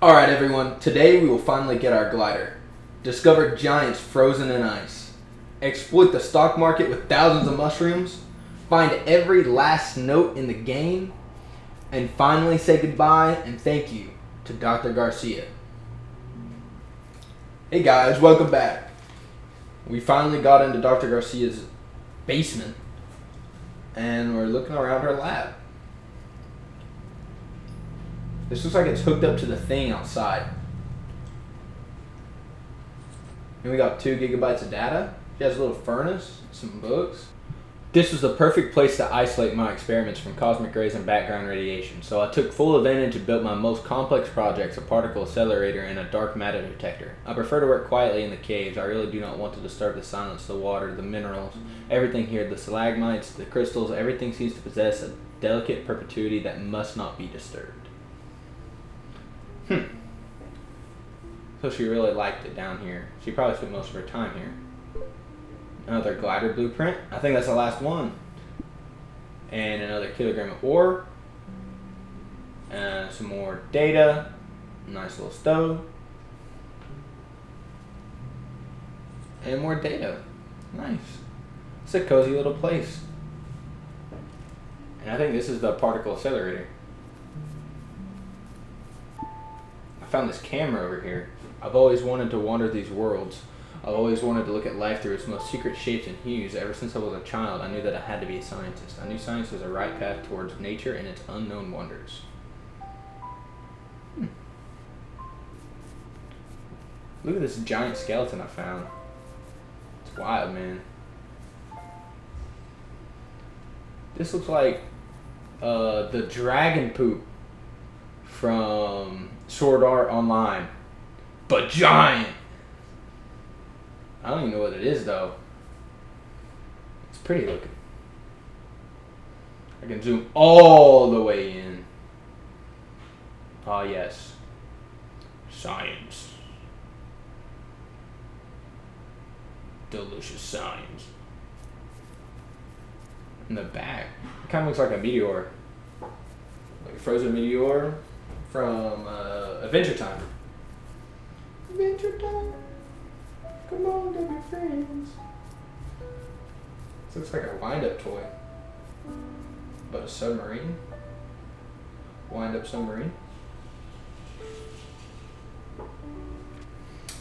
Alright everyone, today we will finally get our glider. Discover giants frozen in ice. Exploit the stock market with thousands of mushrooms. Find every last note in the game. And finally say goodbye and thank you to Dr. Garcia. Hey guys, welcome back. We finally got into Dr. Garcia's basement and we're looking around her lab. This looks like it's hooked up to the thing outside. And we got 2 gigabytes of data. She has a little furnace, some books. This was the perfect place to isolate my experiments from cosmic rays and background radiation. So I took full advantage and built my most complex projects, a particle accelerator and a dark matter detector. I prefer to work quietly in the caves. I really do not want to disturb the silence, the water, the minerals, everything here, the stalagmites, the crystals, everything seems to possess a delicate perpetuity that must not be disturbed. So she really liked it down here. She probably spent most of her time here. Another glider blueprint. I think that's the last one. And another kilogram of ore. Some more data. Nice little stove. And more data. Nice. It's a cozy little place. And I think this is the particle accelerator. I found this camera over here. I've always wanted to wander these worlds. I've always wanted to look at life through its most secret shapes and hues. Ever since I was a child, I knew that I had to be a scientist. I knew science was a right path towards nature and its unknown wonders. Look at this giant skeleton I found. It's wild, man. This looks like the dragon poop from Sword Art Online, but giant. I don't even know what it is though. It's pretty looking. I can zoom all the way in. Ah yes, science. Delicious science. In the back, it kind of looks like a meteor, like a frozen meteor from Adventure Time. Adventure Time. Come on, go be friends. This looks like a wind-up toy, but a submarine. Wind-up submarine.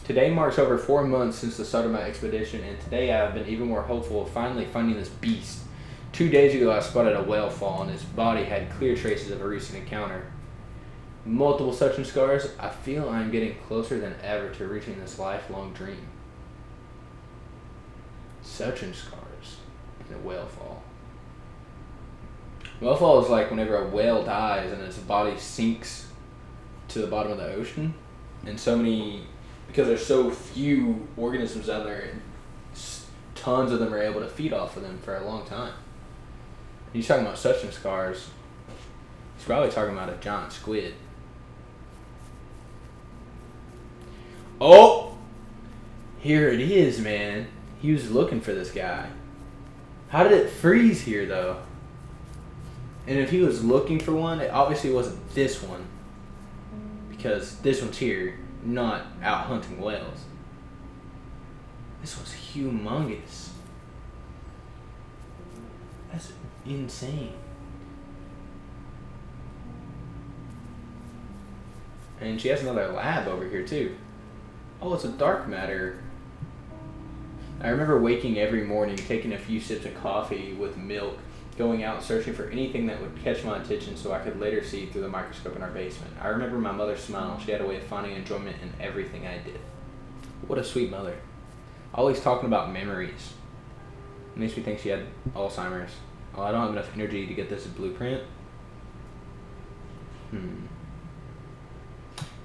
Today marks over 4 months since the Submarine expedition, and today I have been even more hopeful of finally finding this beast. 2 days ago I spotted a whale fall, and its body had clear traces of a recent encounter. Multiple suction scars. I feel I am getting closer than ever to reaching this lifelong dream. Suction scars and a whale fall. Whale fall is like whenever a whale dies and its body sinks to the bottom of the ocean, and so many, because there's so few organisms out there, and tons of them are able to feed off of them for a long time. He's talking about suction scars. He's probably talking about a giant squid. Oh! Here it is, man. He was looking for this guy. How did it freeze here, though? And if he was looking for one, it obviously wasn't this one. Because this one's here, not out hunting whales. This was humongous. That's insane. And she has another lab over here too. Oh, it's a dark matter. I remember waking every morning, taking a few sips of coffee with milk, going out searching for anything that would catch my attention so I could later see through the microscope in our basement. I remember my mother's smile. She had a way of finding enjoyment in everything I did. What a sweet mother. Always talking about memories. It makes me think she had Alzheimer's. Oh, I don't have enough energy to get this blueprint.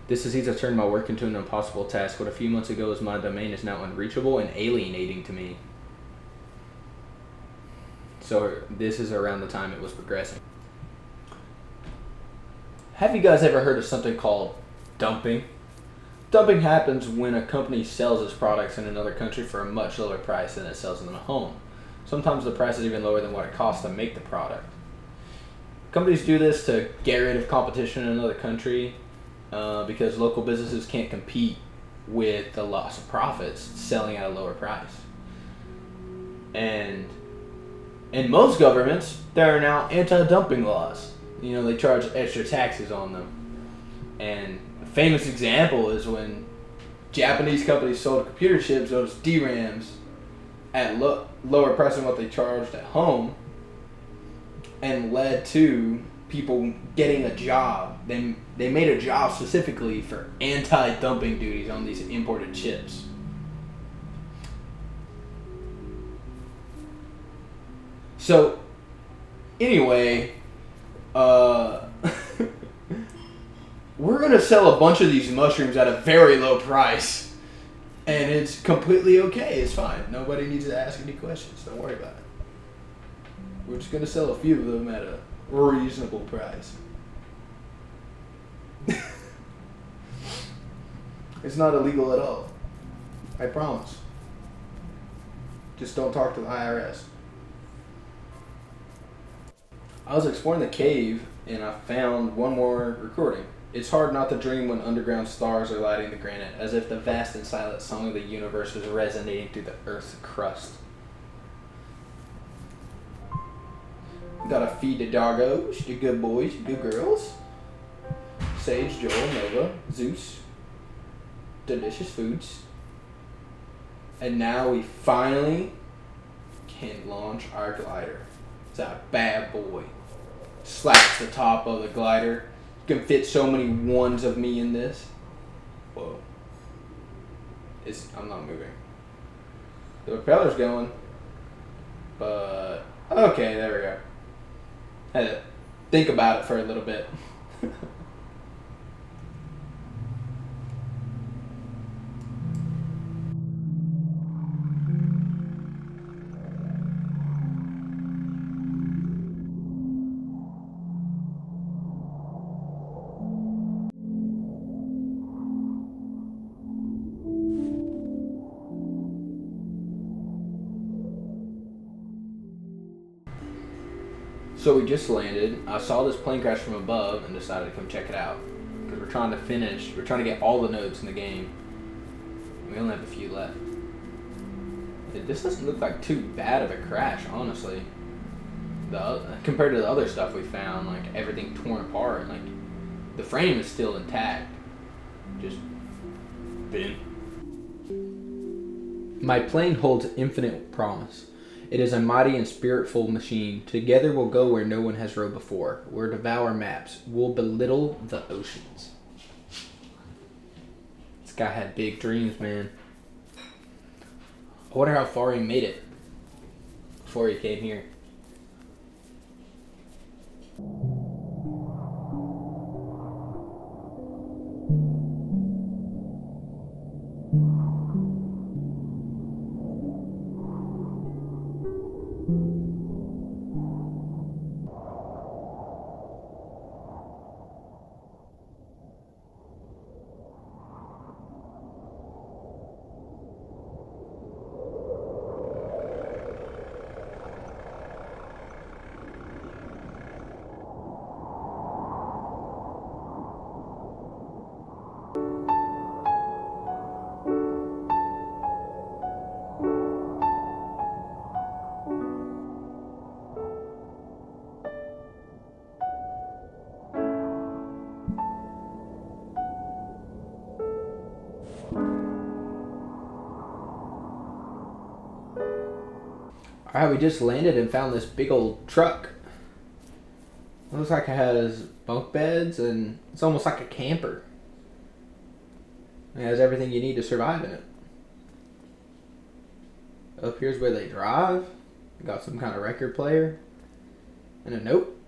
This disease has turned my work into an impossible task. What a few months ago was my domain is now unreachable and alienating to me. So this is around the time it was progressing. Have you guys ever heard of something called dumping? Dumping happens when a company sells its products in another country for a much lower price than it sells them at home. Sometimes the price is even lower than what it costs to make the product. Companies do this to get rid of competition in another country, because local businesses can't compete with the loss of profits selling at a lower price. And in most governments, there are now anti-dumping laws. You know, they charge extra taxes on them. And a famous example is when Japanese companies sold computer chips, those DRAMs, at lower price than what they charged at home, and led to people getting a job. They made a job specifically for anti-dumping duties on these imported chips. So, anyway, we're going to sell a bunch of these mushrooms at a very low price. And it's completely okay. It's fine. Nobody needs to ask any questions. Don't worry about it. We're just going to sell a few of them at a reasonable price. It's not illegal at all. I promise. Just don't talk to the IRS. I was exploring the cave and I found one more recording. It's hard not to dream when underground stars are lighting the granite, as if the vast and silent song of the universe was resonating through the Earth's crust. Gotta feed the doggos, the good boys, the good girls. Sage, Joel, Nova, Zeus. Delicious foods. And now we finally can launch our glider. It's a bad boy. Slaps the top of the glider. You can fit so many ones of me in this. Whoa. I'm not moving. The propeller's going. But, okay, there we go. Had to think about it for a little bit. So we just landed. I saw this plane crash from above and decided to come check it out. Because we're trying to get all the notes in the game. We only have a few left. This doesn't look like too bad of a crash, honestly. Compared to the other stuff we found, like everything torn apart, like the frame is still intact. Just been. My plane holds infinite promise. It is a mighty and spiritful machine. Together we'll go where no one has rode before. We'll devour maps. We'll belittle the oceans. This guy had big dreams, man. I wonder how far he made it before he came here. Alright, we just landed and found this big old truck. It looks like it has bunk beds and it's almost like a camper. It has everything you need to survive in it. Up here's where they drive. Got some kind of record player. And a note.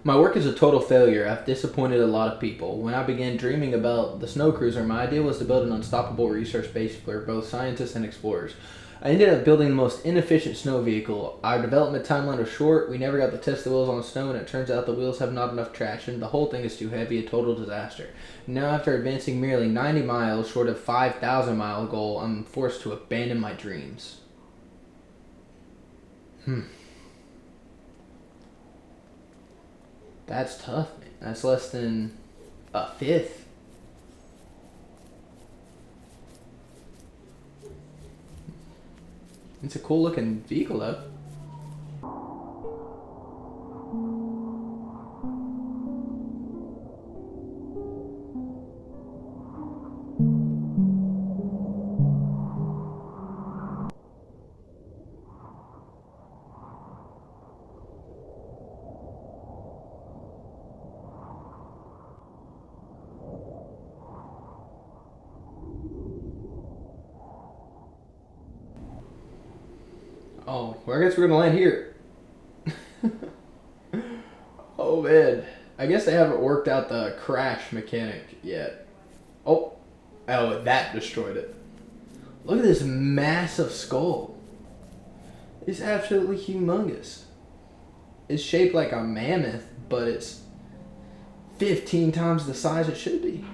My work is a total failure. I've disappointed a lot of people. When I began dreaming about the snow cruiser, my idea was to build an unstoppable research base for both scientists and explorers. I ended up building the most inefficient snow vehicle. Our development timeline was short. We never got to test the wheels on snow, and it turns out the wheels have not enough traction. The whole thing is too heavy, a total disaster. Now, after advancing merely 90 miles short of 5,000 mile goal, I'm forced to abandon my dreams. That's tough, man. That's less than a fifth It's a cool looking vehicle though. Oh, well, I guess we're gonna land here. Oh man, I guess they haven't worked out the crash mechanic yet. Oh, that destroyed it. Look at this massive skull. It's absolutely humongous. It's shaped like a mammoth, but it's 15 times the size it should be.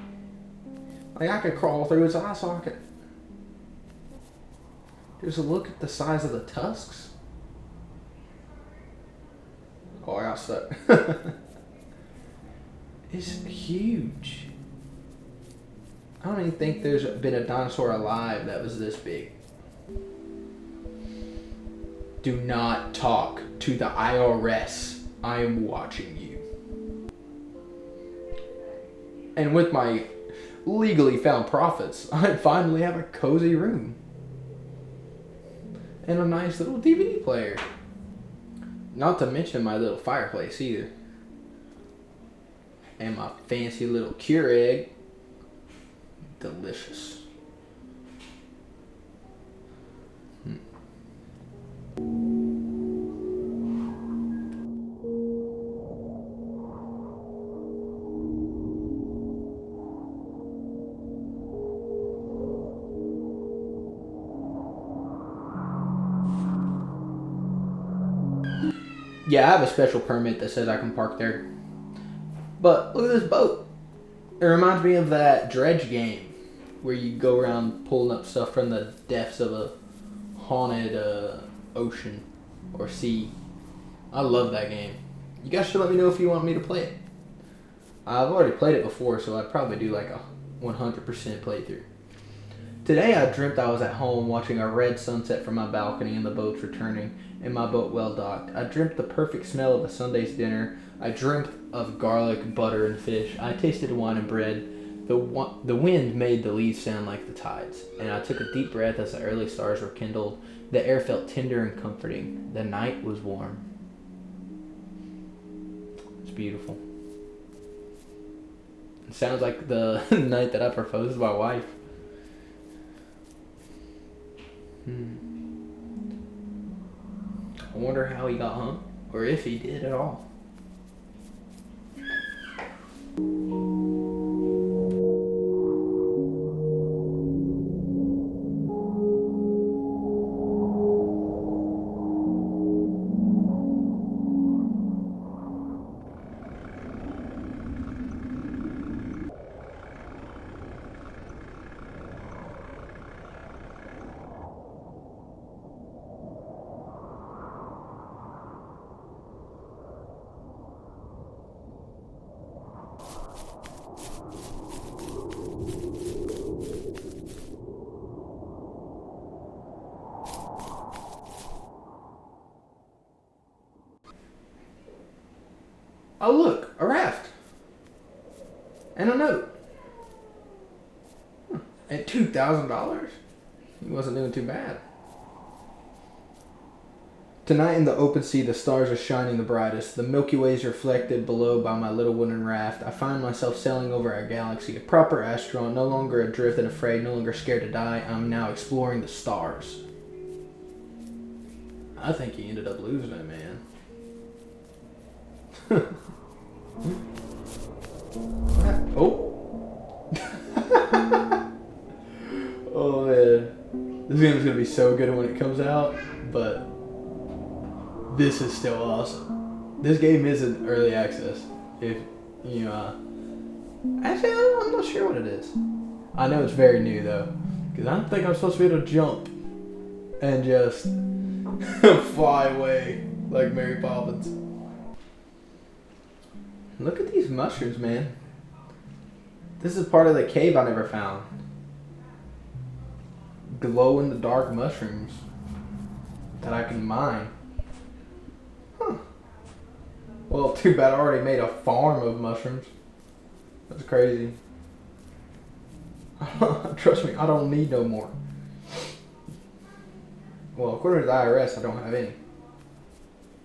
Like I could crawl through its eye socket. Just look at the size of the tusks. Oh, I got stuck. It's huge. I don't even think there's been a dinosaur alive that was this big. Do not talk to the IRS. I am watching you. And with my legally found profits, I finally have a cozy room. And a nice little DVD player. Not to mention my little fireplace either. And my fancy little Keurig. Delicious. Yeah, I have a special permit that says I can park there. But look at this boat. It reminds me of that dredge game where you go around pulling up stuff from the depths of a haunted ocean or sea. I love that game. You guys should let me know if you want me to play it. I've already played it before, so I'd probably do like a 100% playthrough. Today I dreamt I was at home watching a red sunset from my balcony and the boats returning and my boat well docked. I dreamt the perfect smell of a Sunday's dinner. I dreamt of garlic, butter, and fish. I tasted wine and bread. The wind made the leaves sound like the tides. And I took a deep breath as the early stars were kindled. The air felt tender and comforting. The night was warm. It's beautiful. It sounds like the night that I proposed to my wife. I wonder how he got home, or if he did at all. Oh look, a raft. And a note. At $2,000. He wasn't doing too bad. Tonight in the open sea, the stars are shining the brightest. The Milky Way is reflected below by my little wooden raft. I find myself sailing over our galaxy, a proper astronaut, no longer adrift and afraid, no longer scared to die. I'm now exploring the stars. I think he ended up losing it, man. Oh. Oh man. This game's gonna be so good when it comes out, but this is still awesome. This game is in early access. If you actually I'm not sure what it is. I know it's very new though, because I don't think I'm supposed to be able to jump and just fly away like Mary Poppins. Look at these mushrooms, man. This is part of the cave I never found. Glow in the dark mushrooms. that I can mine. Huh. Well, too bad I already made a farm of mushrooms. That's crazy. Trust me, I don't need no more. Well, according to the IRS, I don't have any.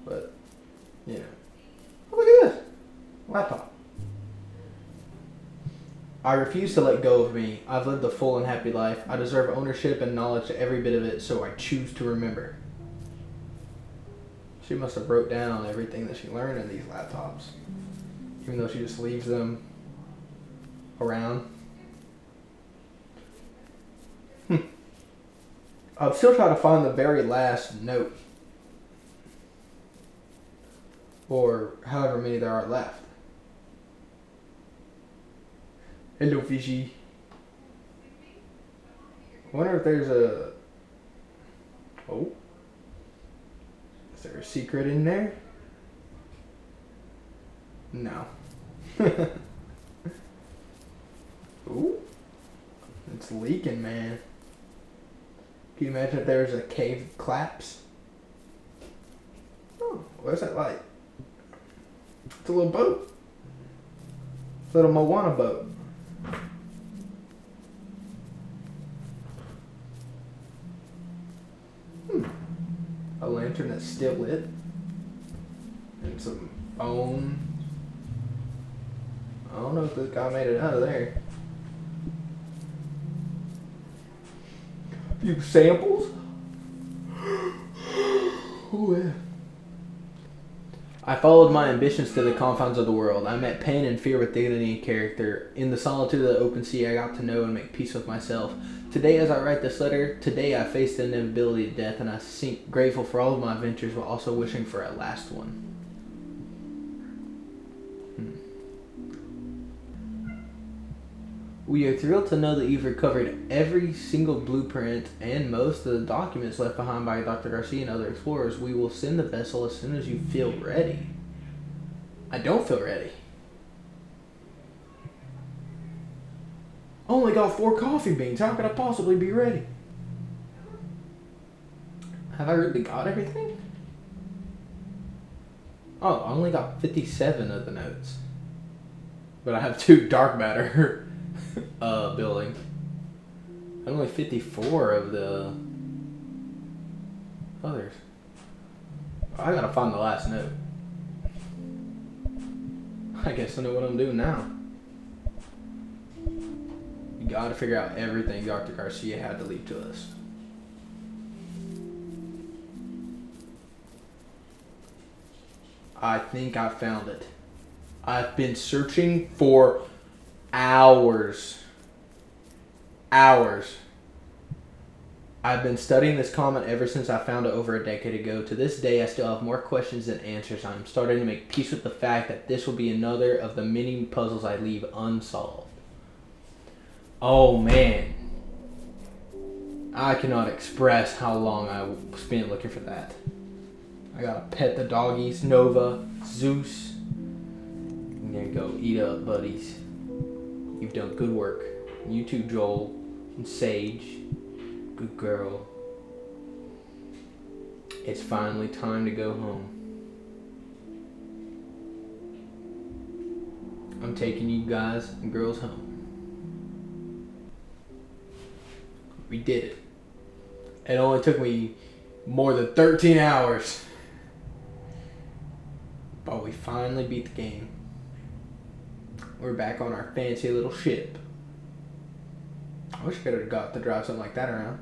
But, yeah. Oh, look at this. Laptop. I refuse to let go of me. I've lived a full and happy life. I deserve ownership and knowledge to every bit of it, so I choose to remember. She must have wrote down everything that she learned in these laptops. Even though she just leaves them around. I'm still trying to find the very last note. Or however many there are left. Hello, fishy. I wonder if there's a... Oh. Is there a secret in there? No. Ooh. It's leaking, man. Can you imagine if there's a cave collapse? Oh, what's that like? It's a little boat. It's a little Moana boat. A lantern that's still lit. And some bone. I don't know if this guy made it out of there. A few samples. Oh yeah. I followed my ambitions to the confines of the world. I met pain and fear with dignity and character. In the solitude of the open sea, I got to know and make peace with myself. Today, as I write this letter, today I face the inevitability of death, and I seem grateful for all of my adventures while also wishing for a last one. We are thrilled to know that you've recovered every single blueprint and most of the documents left behind by Dr. Garcia and other explorers. We will send the vessel as soon as you feel ready. I don't feel ready. I only got 4 coffee beans. How could I possibly be ready? Have I really got everything? Oh, I only got 57 of the notes. But I have 2 dark matter buildings. And only 54 of the others. I gotta find the last note. I guess I know what I'm doing now. You gotta figure out everything Dr. Garcia had to leave to us. I think I found it. I've been searching for hours. I've been studying this comet ever since I found it over a decade ago. To this day, I still have more questions than answers. I'm starting to make peace with the fact that this will be another of the many puzzles I leave unsolved. Oh man. I cannot express how long I spent looking for that. I gotta pet the doggies, Nova, Zeus. I'm gonna go eat up, buddies. You've done good work. You too, Joel and Sage. Good girl. It's finally time to go home. I'm taking you guys and girls home. We did it. It only took me more than 13 hours. But we finally beat the game. We're back on our fancy little ship. I wish I could have got to drive something like that around.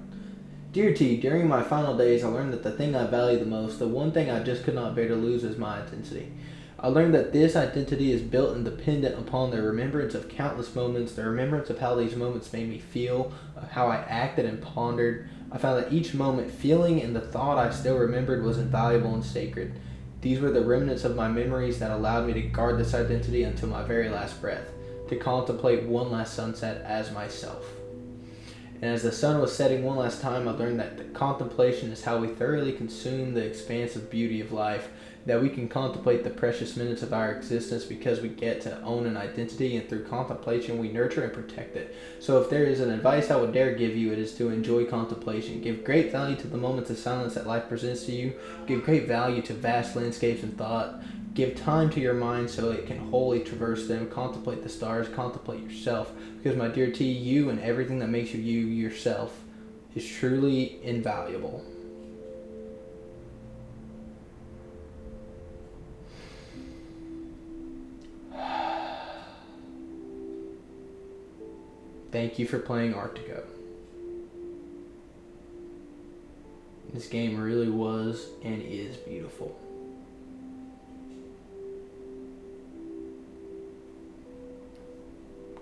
Dear T, during my final days, I learned that the thing I value the most, the one thing I just could not bear to lose, is my identity. I learned that this identity is built and dependent upon the remembrance of countless moments, the remembrance of how these moments made me feel, of how I acted and pondered. I found that each moment, feeling, and the thought I still remembered was invaluable and sacred. These were the remnants of my memories that allowed me to guard this identity until my very last breath, to contemplate one last sunset as myself. And as the sun was setting one last time, I learned that the contemplation is how we thoroughly consume the expansive beauty of life, that we can contemplate the precious minutes of our existence because we get to own an identity, and through contemplation we nurture and protect it. So if there is an advice I would dare give you, it is to enjoy contemplation. Give great value to the moments of silence that life presents to you. Give great value to vast landscapes and thought. Give time to your mind so it can wholly traverse them. Contemplate the stars, contemplate yourself, because my dear T, you and everything that makes you yourself is truly invaluable. Thank you for playing Artico. This game really was and is beautiful.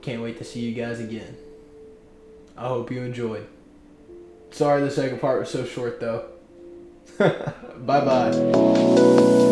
Can't wait to see you guys again. I hope you enjoyed. Sorry the second part was so short though. Bye bye.